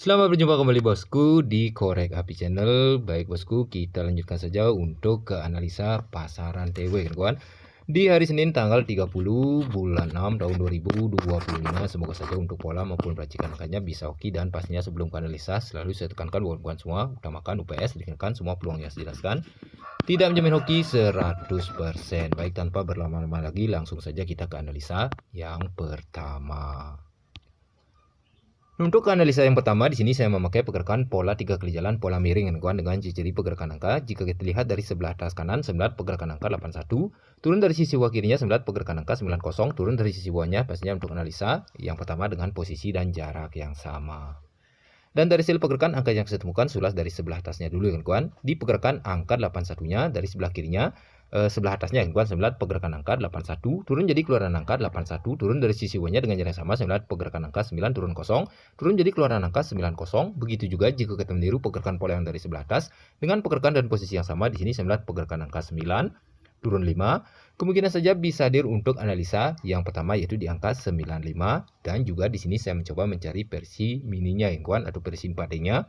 Selamat berjumpa kembali bosku di Korek Api Channel. Baik bosku, kita lanjutkan saja untuk ke analisa pasaran TW kawan. Di hari Senin tanggal 30 bulan 6 tahun 2025. Semoga saja untuk pola maupun racikan angkanya bisa oke, dan pastinya sebelum ke analisa selalu saya tekankan bukan semua utamakan UPS, dikenakan semua peluang yang saya jelaskan tidak menjamin hoki 100%. Baik, tanpa berlama-lama lagi langsung saja kita ke analisa yang pertama. Untuk analisa yang pertama, di sini saya memakai pergerakan pola 3 kali jalan pola miring kawan, dengan ciri pergerakan angka. Jika kita lihat dari sebelah atas kanan, sembilan pergerakan angka 81, turun dari sisi bawah kirinya sembilan pergerakan angka 90, turun dari sisi bawahnya pastinya untuk analisa yang pertama dengan posisi dan jarak yang sama. Dan dari hasil pergerakan angka yang saya temukan, sulas dari sebelah atasnya dulu kawan. Di pergerakan angka 81-nya dari sebelah kirinya, sebelah atasnya kawan, 9 pergerakan angka 81, turun jadi keluaran angka 81, turun dari sisi bawahnya dengan jarak sama 9 pergerakan angka 9 turun 0, turun jadi keluaran angka 90. Begitu juga jika kita meniru pergerakan pola yang dari sebelah atas dengan pergerakan dan posisi yang sama, di sini 9 pergerakan angka 9 turun 5, kemungkinan saja bisa hadir untuk analisa yang pertama, yaitu di angka 95. Dan juga di sini saya mencoba mencari versi mininya kawan, atau versi 4D-nya.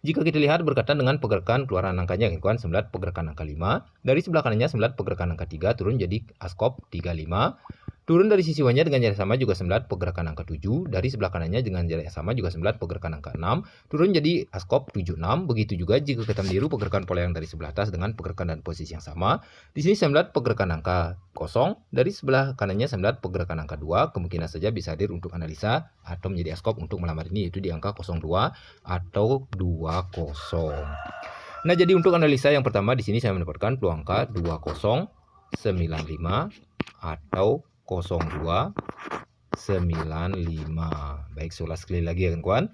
Jika kita lihat berkaitan dengan pergerakan keluaran angkanya kawan, 9 pergerakan angka 5, dari sebelah kanannya 9 pergerakan angka 3, turun jadi askop 35. Turun dari sisi bawahnya dengan jarak sama juga 9 pergerakan angka 7, dari sebelah kanannya dengan jarak yang sama juga 9 pergerakan angka 6, turun jadi askop 76. Begitu juga jika kita meniru pergerakan pola yang dari sebelah atas dengan pergerakan dan posisi yang sama, di sini 9 pergerakan angka 0, dari sebelah kanannya 9 pergerakan angka 2, kemungkinan saja bisa hadir untuk analisa atau menjadi askop untuk malam hari ini, yaitu di angka 02 atau 20. Nah, jadi untuk analisa yang pertama di sini saya mendapatkan peluang angka 2095 atau 0295. Baik, saya ulas sekali lagi ya kawan.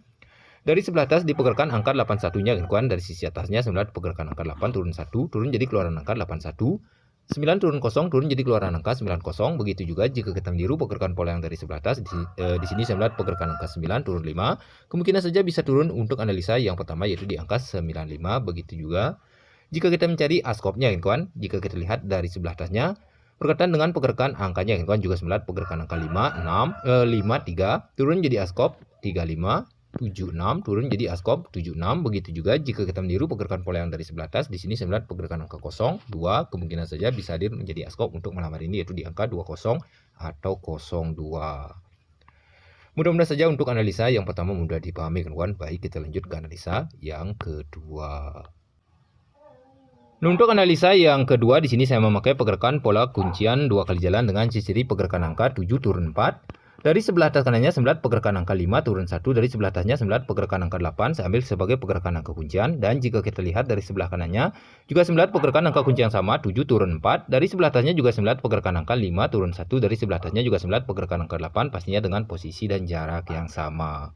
Dari sebelah atas dipergerakan angka 81-nya kawan, dari sisi atasnya 9 pergerakan angka 8 turun 1, turun jadi keluaran angka 81. 9 turun 0, turun jadi keluaran angka 90. Begitu juga jika kita meniru pergerakan pola yang dari sebelah atas, di sini 9 pergerakan angka 9 turun 5, kemungkinan saja bisa turun untuk analisa yang pertama, yaitu di angka 95. Begitu juga jika kita mencari askopnya kawan, jika kita lihat dari sebelah atasnya berkaitan dengan pergerakan angkanya kawan, juga 9 pergerakan angka 5 3, turun jadi askop 35. 76, turun jadi askop 76. Begitu juga jika kita meniru pergerakan pola yang dari sebelah atas, di sini 9 pergerakan angka 02, kemungkinan saja bisa hadir menjadi askop untuk malam hari ini, yaitu di angka 20 atau 02. Mudah-mudahan saja untuk analisa yang pertama mudah dipahami kawan. Baik, kita lanjut ke analisa yang kedua. Nah, untuk analisa yang kedua di sini saya memakai pergerakan pola kuncian 2 kali jalan dengan ciri pergerakan angka 7 turun 4. Dari sebelah atas kanannya 9 pergerakan angka 5 turun 1, dari sebelah atasnya 9 pergerakan angka 8, saya ambil sebagai pergerakan angka kuncian. Dan jika kita lihat dari sebelah kanannya juga 9 pergerakan angka kuncian sama, 7 turun 4, dari sebelah atasnya juga 9 pergerakan angka 5 turun 1, dari sebelah atasnya juga 9 pergerakan angka 8, pastinya dengan posisi dan jarak yang sama.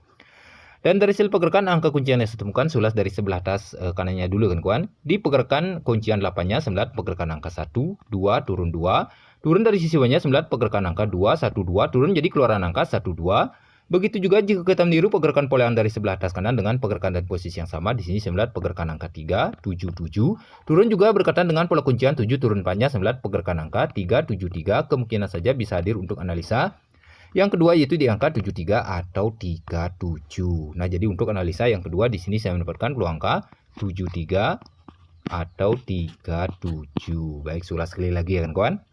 Dan dari hasil pergerakan angka kuncian yang saya temukan, sulas dari sebelah atas kanannya dulu kawan. Di pergerakan kuncian 8-nya 9 pergerakan angka 1, 2 turun 2. Turun dari sisi bawahnya 9 pergerakan angka 2, 1, 2, turun jadi keluaran angka 1, 2. Begitu juga jika kita meniru pergerakan pola yang dari sebelah atas kanan dengan pergerakan dan posisi yang sama, di sini 9 pergerakan angka 3, 7, 7. Turun juga berkaitan dengan pola kuncian 7 turun 4-nya 9 pergerakan angka 3, 7, 3. Kemungkinan saja bisa hadir untuk analisa yang kedua, yaitu di angka 73 atau 37. Nah, jadi untuk analisa yang kedua di sini saya mendapatkan peluang angka 73 atau 37. Baik, saya ulas sekali lagi ya kawan.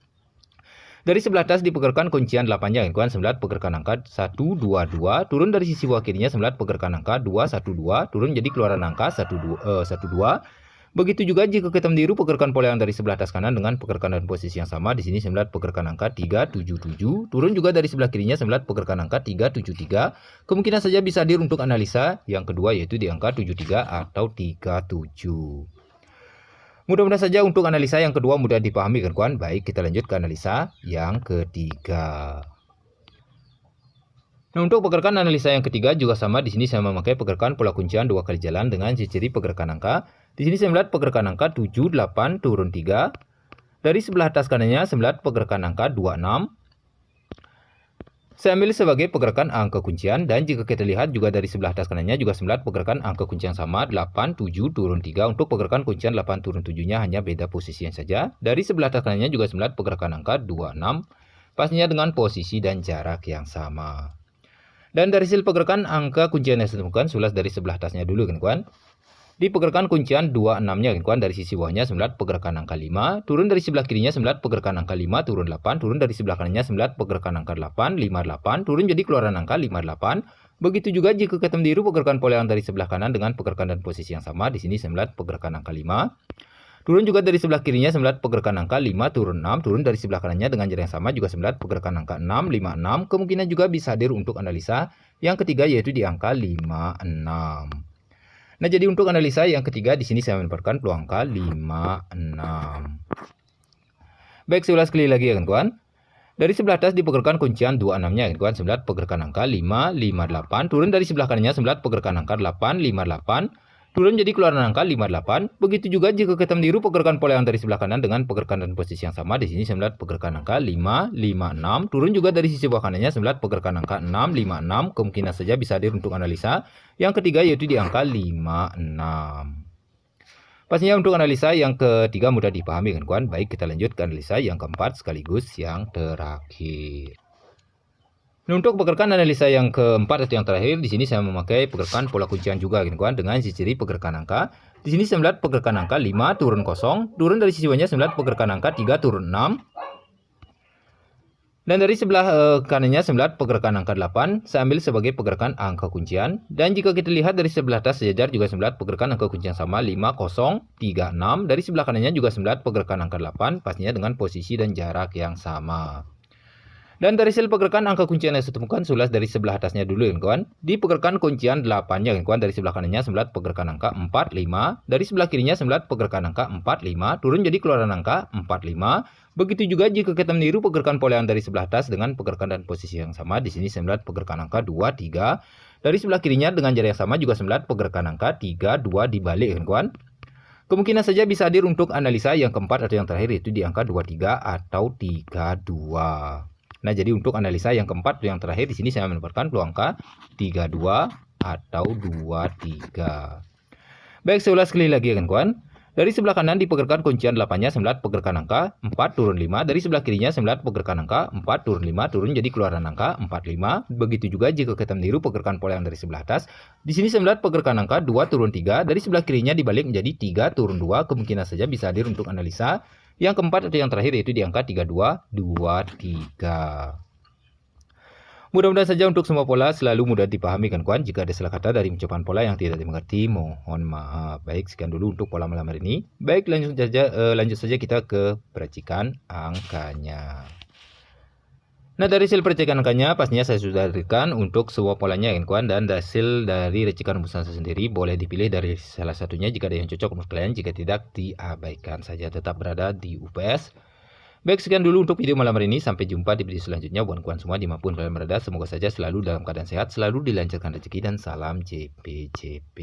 Dari sebelah atas dipergerakan kuncian 8-nya kawan, 9 pergerakan angka 1, 2, 2, turun dari sisi bawah kirinya 9 pergerakan angka 2, 1, 2, turun jadi keluaran angka 1, 2. Begitu juga jika kita meniru pergerakan pola yang dari sebelah atas kanan dengan pergerakan dan posisi yang sama, di sini 9 pergerakan angka 3, 7, 7, turun juga dari sebelah kirinya 9 pergerakan angka 3, 7, 3. Kemungkinan saja bisa hadir untuk analisa yang kedua, yaitu di angka 73 atau 37. Mudah-mudahan saja untuk analisa yang kedua mudah dipahami kawan. Baik, kita lanjut ke analisa yang ketiga. Nah, untuk pergerakan analisa yang ketiga juga sama. Di sini saya memakai pergerakan pola kuncian 2 kali jalan dengan ciri pergerakan angka. Di sini saya melihat pergerakan angka 7, 8 turun 3. Dari sebelah atas kanannya 9 pergerakan angka 26. Saya ambil sebagai pergerakan angka kuncian, dan jika kita lihat juga dari sebelah atas kanannya juga 9 pergerakan angka kuncian sama, 8, 7 turun 3. Untuk pergerakan kuncian 8 turun 7-nya hanya beda posisinya saja. Dari sebelah atas kanannya juga 9 pergerakan angka 26, pastinya dengan posisi dan jarak yang sama. Dan dari hasil pergerakan angka kuncian yang saya temukan, ulas dari sebelah atasnya dulu kan kawan. Di pergerakan kuncian 26-nya kan kawan, dari sisi bawahnya 9 pergerakan angka 5, turun dari sebelah kirinya 9 pergerakan angka 5, turun 8, turun dari sebelah kanannya 9 pergerakan angka 8, 58, turun jadi keluaran angka 58. Begitu juga jika ketemu diru pergerakan pola yang dari sebelah kanan dengan pergerakan dan posisi yang sama, di sini 9 pergerakan angka 5. Turun juga dari sebelah kirinya 9 pergerakan angka 5, turun 6, turun dari sebelah kanannya dengan jarak yang sama juga 9 pergerakan angka 6, 56. Kemungkinan juga bisa hadir untuk analisa yang ketiga yaitu di angka 56. Nah, jadi untuk analisa yang ketiga di sini saya mendapatkan peluang angka 56. Baik, saya ulas sekali lagi ya kawan. Dari sebelah atas dipergerakan kuncian 26-nya kawan, 9 pergerakan angka 5, 58, turun dari sebelah kanannya 9 pergerakan angka 8, 58. Turun jadi keluaran angka 58. Begitu juga jika ketemu diru pergerakan pola yang dari sebelah kanan dengan pergerakan dan posisi yang sama, di sini 9 pergerakan angka 5, 56. Turun juga dari sisi bawah kanannya 9 pergerakan angka 6, 56. Kemungkinan saja bisa hadir untuk analisa yang ketiga yaitu di angka 56. Pastinya untuk analisa yang ketiga mudah dipahami kan kawan. Baik, kita lanjut ke analisa yang keempat sekaligus yang terakhir. Untuk pergerakan analisa yang keempat atau yang terakhir, di sini saya memakai pergerakan pola kuncian juga kawan, dengan ciri pergerakan angka. Di sini 9 pergerakan angka 5 turun 0, turun dari sisi bawahnya 9 pergerakan angka 3 turun 6. Dan dari sebelah kanannya 9 pergerakan angka 8 saya ambil sebagai pergerakan angka kuncian. Dan jika kita lihat dari sebelah atas sejajar juga 9 pergerakan angka kuncian sama 5, 0, 3, 6. Dari sebelah kanannya juga 9 pergerakan angka 8 pastinya dengan posisi dan jarak yang sama. Dan dari hasil pergerakan angka kuncian yang saya temukan, ulas dari sebelah atasnya dulu kawan. Di pergerakan kuncian 8-nya kawan, dari sebelah kanannya 9 pergerakan angka 4, 5. Dari sebelah kirinya 9 pergerakan angka 4, 5. Turun jadi keluaran angka 4, 5. Begitu juga jika kita meniru pergerakan pola yang dari sebelah atas dengan pergerakan dan posisi yang sama, di sini 9 pergerakan angka 2, 3. Dari sebelah kirinya dengan jarak yang sama juga 9 pergerakan angka 3, 2 dibalik kawan. Kemungkinan saja bisa hadir untuk analisa yang keempat atau yang terakhir yaitu di angka 23 atau 32. Nah, jadi untuk analisa yang keempat atau yang terakhir di sini saya mendapatkan peluang angka 32 atau 23. Baik, saya ulas sekali lagi kawan. Dari sebelah kanan dipergerakan kuncian 8-nya 9 pergerakan angka 4 turun 5. Dari sebelah kirinya 9 pergerakan angka 4 turun 5, turun jadi keluaran angka 45. Begitu juga jika kita meniru pergerakan pola yang dari sebelah atas. Di sini 9 pergerakan angka 2 turun 3. Dari sebelah kirinya dibalik menjadi 3 turun 2. Kemungkinan saja bisa hadir untuk analisa yang keempat atau yang terakhir yaitu di angka 32, 23. Mudah-mudahan saja untuk semua pola selalu mudah dipahami kawan. Jika ada salah kata dari ucapan pola yang tidak dimengerti, mohon maaf. Baik, sekian dulu untuk pola malam hari ini. Baik, lanjut saja kita ke peracikan angkanya. Nah, dari hasil peracikan angkanya pastinya saya sudah berikan untuk semua polanya kawan, dan hasil dari racikan rumusan saya sendiri boleh dipilih dari salah satunya jika ada yang cocok untuk kalian, jika tidak diabaikan saja, tetap berada di UPS. Baik, sekian dulu untuk video malam hari ini. Sampai jumpa di video selanjutnya buat kawan semua dimanapun kalian berada. Semoga saja selalu dalam keadaan sehat, selalu dilancarkan rezeki, dan salam JPJP.